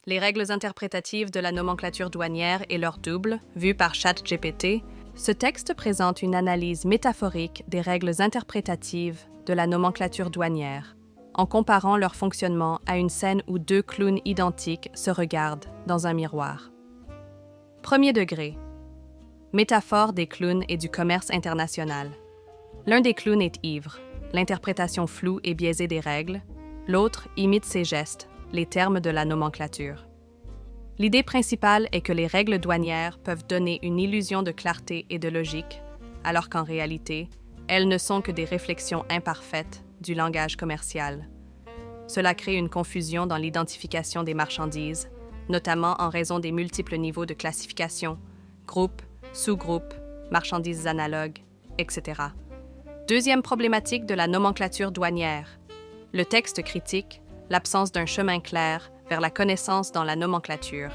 Les règles interprétatives de la nomenclature douanière et leur double, vues par ChatGPT, ce texte présente une analyse métaphorique des règles interprétatives de la nomenclature douanière, en comparant leur fonctionnement à une scène où deux clowns identiques se regardent dans un miroir. Premier degré. Métaphore des clowns et du commerce international. L'un des clowns est ivre, l'interprétation floue et biaisée des règles. L'autre imite ses gestes, les termes de la nomenclature. L'idée principale est que les règles douanières peuvent donner une illusion de clarté et de logique, alors qu'en réalité, elles ne sont que des réflexions imparfaites du langage commercial. Cela crée une confusion dans l'identification des marchandises, notamment en raison des multiples niveaux de classification, groupes, sous-groupes, marchandises analogues, etc. Deuxième problématique de la nomenclature douanière. Le texte critique l'absence d'un chemin clair vers la connaissance dans la nomenclature.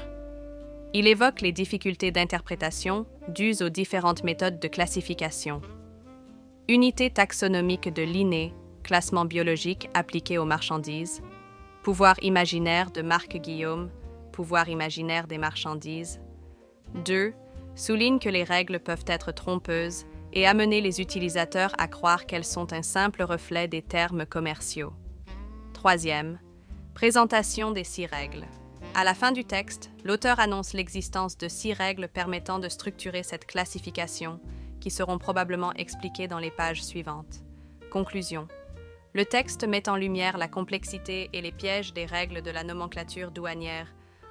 Il évoque les difficultés d'interprétation dues aux différentes méthodes de classification. Unité taxonomique de Linné, classement biologique appliqué aux marchandises. Pouvoir imaginaire de Marc Guillaume, pouvoir imaginaire des marchandises. 2. Souligne que les règles peuvent être trompeuses et amener les utilisateurs à croire qu'elles sont un simple reflet des termes commerciaux. Troisième, présentation des 6 règles. À la fin du texte, l'auteur annonce l'existence de 6 règles permettant de structurer cette classification, qui seront probablement expliquées dans les pages suivantes. Conclusion. Le texte met en lumière la complexité et les pièges des règles de la nomenclature douanière,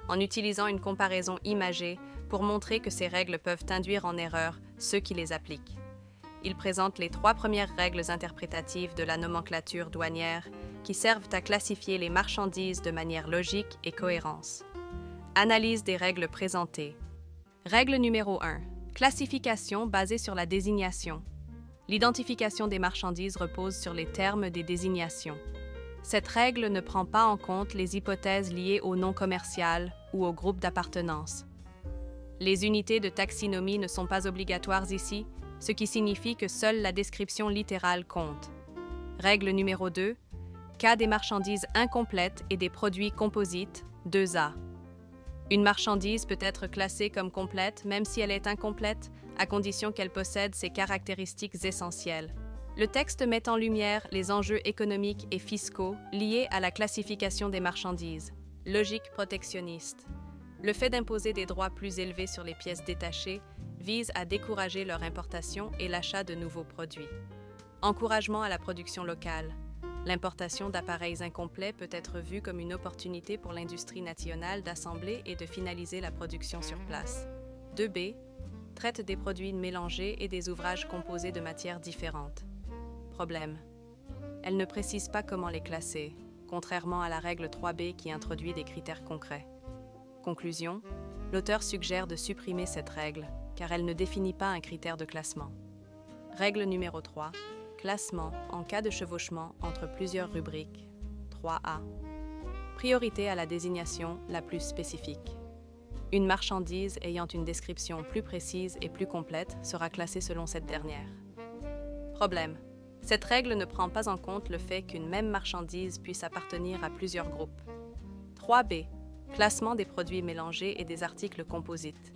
en utilisant une comparaison imagée pour montrer que ces règles peuvent induire en erreur ceux qui les appliquent. Il présente les 3 premières règles interprétatives de la nomenclature douanière qui servent à classifier les marchandises de manière logique et cohérence. Analyse des règles présentées. Règle numéro 1. Classification basée sur la désignation. L'identification des marchandises repose sur les termes des désignations. Cette règle ne prend pas en compte les hypothèses liées au nom commercial ou au groupe d'appartenance. Les unités de taxinomie ne sont pas obligatoires ici, ce qui signifie que seule la description littérale compte. Règle numéro 2. Cas des marchandises incomplètes et des produits composites, 2A. Une marchandise peut être classée comme complète même si elle est incomplète, à condition qu'elle possède ses caractéristiques essentielles. Le texte met en lumière les enjeux économiques et fiscaux liés à la classification des marchandises. Logique protectionniste. Le fait d'imposer des droits plus élevés sur les pièces détachées vise à décourager leur importation et l'achat de nouveaux produits. Encouragement à la production locale. L'importation d'appareils incomplets peut être vue comme une opportunité pour l'industrie nationale d'assembler et de finaliser la production sur place. 2B. Traite des produits mélangés et des ouvrages composés de matières différentes. Problème. Elle ne précise pas comment les classer, contrairement à la règle 3B qui introduit des critères concrets. Conclusion. L'auteur suggère de supprimer cette règle, car elle ne définit pas un critère de classement. Règle numéro 3. Classement en cas de chevauchement entre plusieurs rubriques. 3A. Priorité à la désignation la plus spécifique. Une marchandise ayant une description plus précise et plus complète sera classée selon cette dernière. Problème. Cette règle ne prend pas en compte le fait qu'une même marchandise puisse appartenir à plusieurs groupes. 3B. Classement des produits mélangés et des articles composites.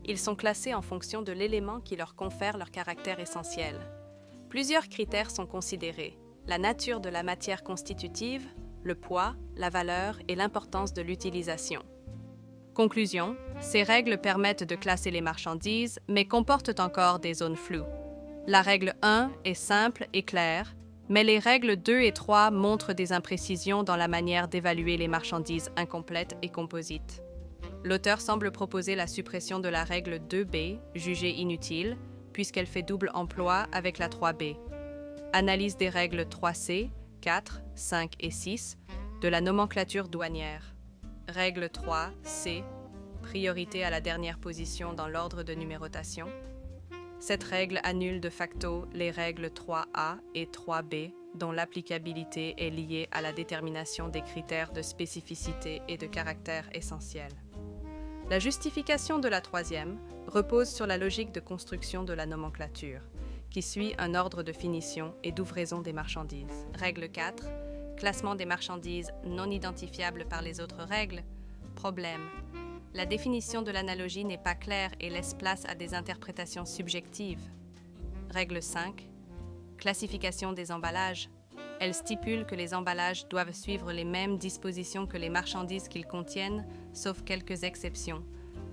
Ils sont classés en fonction de l'élément qui leur confère leur caractère essentiel. Plusieurs critères sont considérés: la nature de la matière constitutive, le poids, la valeur et l'importance de l'utilisation. Conclusion, ces règles permettent de classer les marchandises, mais comportent encore des zones floues. La règle 1 est simple et claire, mais les règles 2 et 3 montrent des imprécisions dans la manière d'évaluer les marchandises incomplètes et composites. L'auteur semble proposer la suppression de la règle 2B, jugée inutile, puisqu'elle fait double emploi avec la 3B. Analyse des règles 3C, 4, 5 et 6 de la nomenclature douanière. Règle 3C, priorité à la dernière position dans l'ordre de numérotation. Cette règle annule de facto les règles 3A et 3B, dont l'applicabilité est liée à la détermination des critères de spécificité et de caractère essentiel. La justification de la troisième repose sur la logique de construction de la nomenclature, qui suit un ordre de finition et d'ouvraison des marchandises. Règle 4. Classement des marchandises non identifiables par les autres règles. Problème. La définition de l'analogie n'est pas claire et laisse place à des interprétations subjectives. Règle 5. Classification des emballages. Elle stipule que les emballages doivent suivre les mêmes dispositions que les marchandises qu'ils contiennent, sauf quelques exceptions.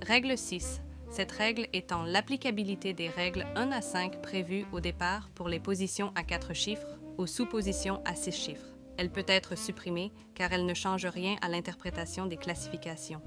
Règle 6. Cette règle étend l'applicabilité des règles 1 à 5 prévues au départ pour les positions à 4 chiffres aux sous-positions à 6 chiffres. Elle peut être supprimée car elle ne change rien à l'interprétation des classifications.